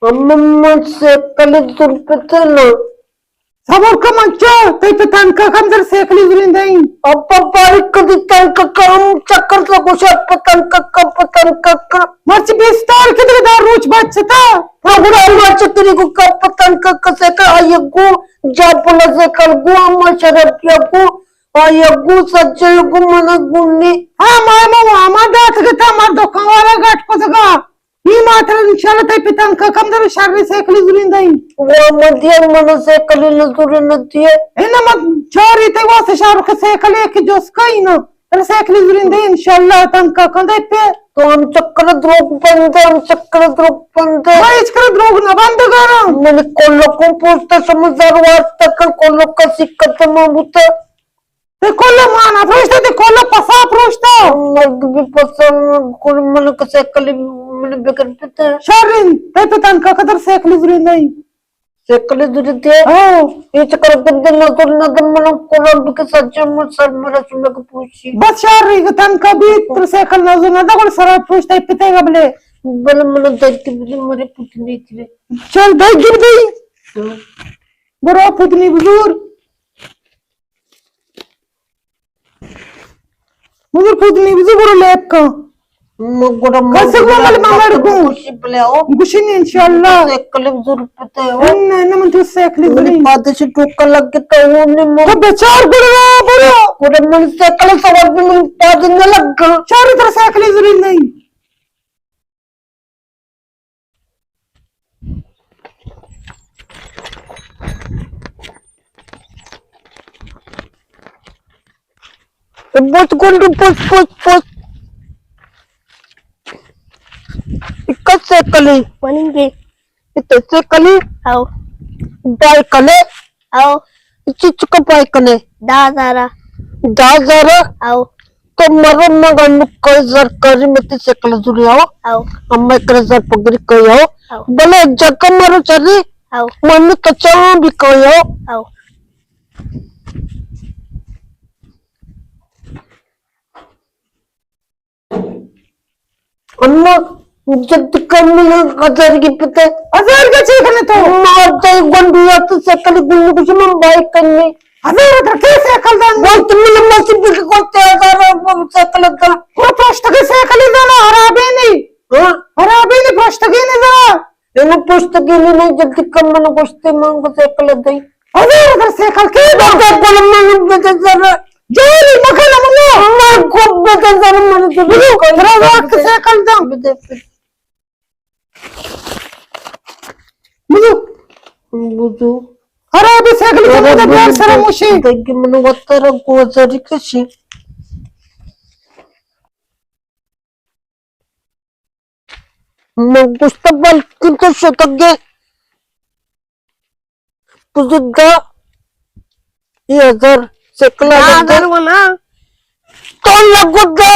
अम्मा सेकली तुरपतलो sabor kamancho tay petan ka kam dar sekli zurindain apa balik ke di tangka kamu cakar lagu siapa tangka marci bestar kidre dar roch bachata program macam tadi ku kapatan ke sekal ayahku japula sekal gua masyarakat aku ayahku saja aku mana guni ha mama dat gata mar dokan wala gat ko daga ई मात्र इंशाल्लाह tay petan ka kam dar sharri sekli zurindain gua madian mana sekal nazuri nadia ina mat chori tay was sharu ka sekli ki jos kaino तर sekli zurindain इंशाल्लाह tan ka kan day pe तो हम चक्कर द्रोग बंद भाई इसका द्रोग ना बंद करो मैंने कोल्लो को पूछता समझदार वार्ता कर कोल्लो का सिक्का तो मांगता ते कोल्लो माना प्रश्न ते कोल्लो पसा प्रश्न मर्द भी पसंद कोल मन का सेकली मैंने बेकर पता शर्रिन ते पेtan का कदर sekli zurindain सेकली दूरी थे oh ये चक्कर बंद ना तो ना तो मन कोल्लो भी सच्चे मुझ सर मेरा सुन के पूछी बस sharri tan ka bi ter sekal na zuna da kol sara push tay pite gable बल मन देख के भी मेरे पुतनी थी चल दे गिर दे बड़ा पुतनी बुजुर्ग पुतनी बुजुर्ग लेप का मगोड़ा कैसे गोमल मंगड़ को खुशी बलाओ गुशिन इंशाल्लाह सेकली दूर पता है न मन तू sekli मेरी zurin बात से टोका लग के तो वो ने तो बेचार गुड़वा बड़ो पूरे मन से कल सवाल भी मेरी बात न लग गया चारों तरफ sekli zurin नहीं बहुत गुंडू पोस इक्का से कली Maningge. इतने से कली How? बाय कले How? चिच का बाय कले Da Zara. दा जरा How? तो मरो मगन कोई जर करी मत से कल जुरी आओ How? अम्मा कर जर पगरी कोई आओ How? भले जग मरो चली How? मन कच्चा भी कोई आओ How? अम्मा जब कम हजार की पता हजार के चीखने तो मारता है गुंडू तो से कल गुंडू कुछ मैं बाइक करने हजार उधर के sekal dan वो तुम लम्बा सी भी करते हैं सारा से कल का को प्रश्न के sekli dana harabe नहीं हाँ harabe नहीं प्रश्न के नहीं दना ये पुस्तक के लिए नहीं जल्दी कम मन कुश्ते मांग से कल दई हजार उधर sekal के बता कल मन बता जरा जोरी मखना मनो मैं को बता जरा मन से तेरा वक्त sekal dan बता मुझे बुझो harabe sekli के तो प्यार सरा मुशी देख मन वतर गोजरी कशी मग पुस्तक किंतु शतक तुझा ये हजार सेकला Da Zara wana. तो लगो दे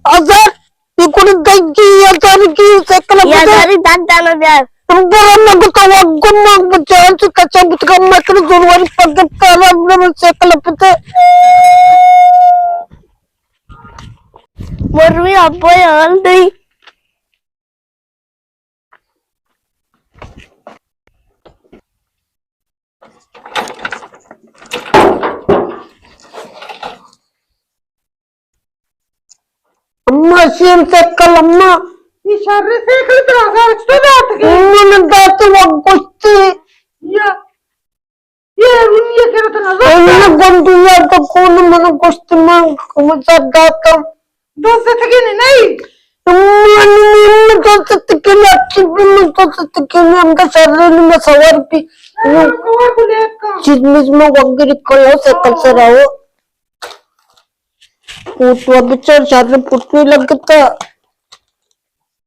हजार इकुड़ी देगी हजार की सेकला Ya Zari dan dana biar. बड़ा लगो तो वगो मग बचान से कच्चा बुतका मकर जरूरी पग तारा अपने सेकला पते Morwi apa ya aldi. अम्मा सीम सेकल अम्मा ये sharri sekli तो हजार तो दात के मन दात वगोस्ती या ये उन्हीं के तो हजार मन गंडुया तो कौन मन गोस्ती मांग मजा दाता दोस्त के नहीं मन तो सत्य अच्छी मन तो सत्य हमका शरीर में सवार भी कवर को लेप का चिजमिज में वगैरह कलो से कल से रहो पुटवा बिचार शरीर पुटवी लगता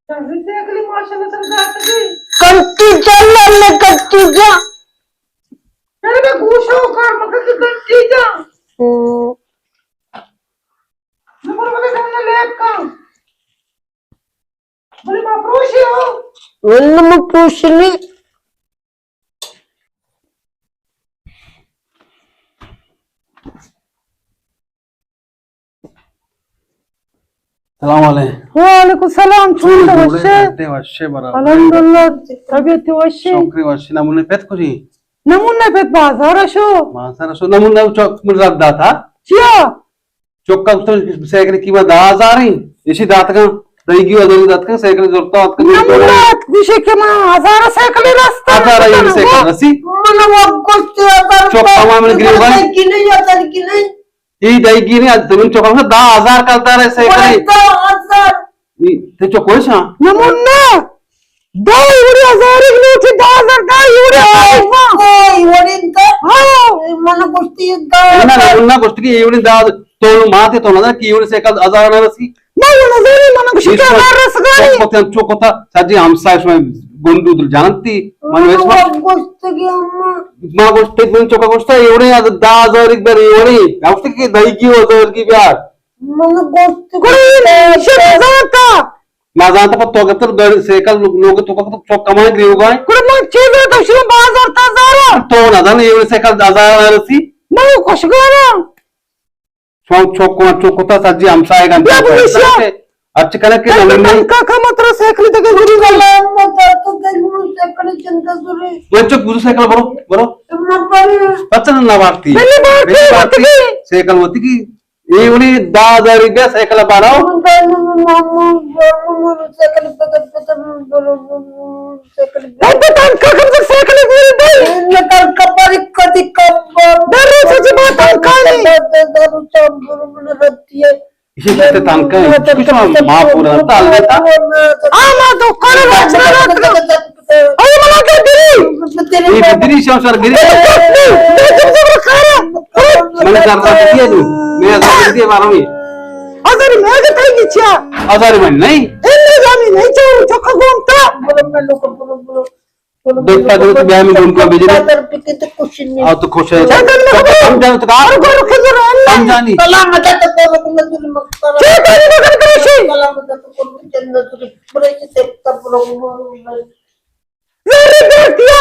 sharri sekli माशाल्लाह सर दात के कंटी चल ले कंटी जा तेरे में घूशो का मगर की गंती जा नंबर वाले सामने लेप का बोले माप्रोशी हो मन पूछली सलाम वालेकुम वालेकुम सलाम चुंड वशे वशे बराबर अल्हम्दुलिल्लाह तबियत वशे शोकरी वशे नमूने पेत कुजी नमुना पे बाजार शो मासर सो नमूना चौक मुर्जाद दाता चिया चौक का तो साइकिल कीमत 10,000 ही इसी दात का दही की वजह दात का साइकिल जरूरत है नमुना विषय के मा हजार साइकिल रास्ता आता रही है साइकिल रसी मला गोष्टी आता चौक में गिरी होगा की नहीं आता की नहीं ये दही की नहीं तुम चौक में 10,000 करता रहे साइकिल ते चौक कोई सा नमुना 10,000 इगली थी 10,000 कोई वडील मला गोष्टी ना नमूना गोष्ट की एवढी दा तो माते तो ना की एवढी साइकिल 1000 रसी नहीं नजरी मन शिका रस गाड़ी चौक होता साजी हमसा इसमें गोंडू जानती मन वेसमा गोष्ट की अम्मा मा गोष्ट पण चोका गोष्ट एवढे 10,000 एक बार एवढी गोष्ट की दही की वजह की प्यार मला गोष्ट कोई शिका जाता माझा आता पण तो तर सायकल लोक तो चोक कमाई ग्रीव गाय कोई मन चीज तो शिव बाजार ताजारा तो ना जाने एवढी सायकल 1000 रसी नहीं कुछ गाना चोक होता साजी हमसा आहे या पुलिसिया अच्छे कने के नमूने का मात्र साइकिल तक गुरी गला मत तो देखो सेकंड चिंता सुरे वन चोक बुझू सायकल बरो पचन ना वाटती पहली बार की सायकल होती की एवढी 10,000 रुपया सायकल बाराव बटन का कम से साइकिल गुरी दे नकर कपारी कदी कब्बर दरो सच बात काली दारू चांबर मन रत्ती है इसे कहते तांका कुछ मां पूरा ताल लेता आमा तो कर वाचना अरे मला के गिरी ये बिजली संसार गिरी मैंने करता किया तू मैं ऐसा दिए मारो ये अगर मैं के कहीं गिछा 1000 में नहीं इन्ने जानी नहीं चाहूं चोखा घूमता बोलो देखता तो ब्याह में उनको बिजली तो कुछ नहीं और तो खुश है हम जान तो और को रखे जरा हम जानी कला मत तो को नजर मत कर चेक कर करेशी कला मत तो को जन्नत रे बड़े से तब लोग मेरी बेटिया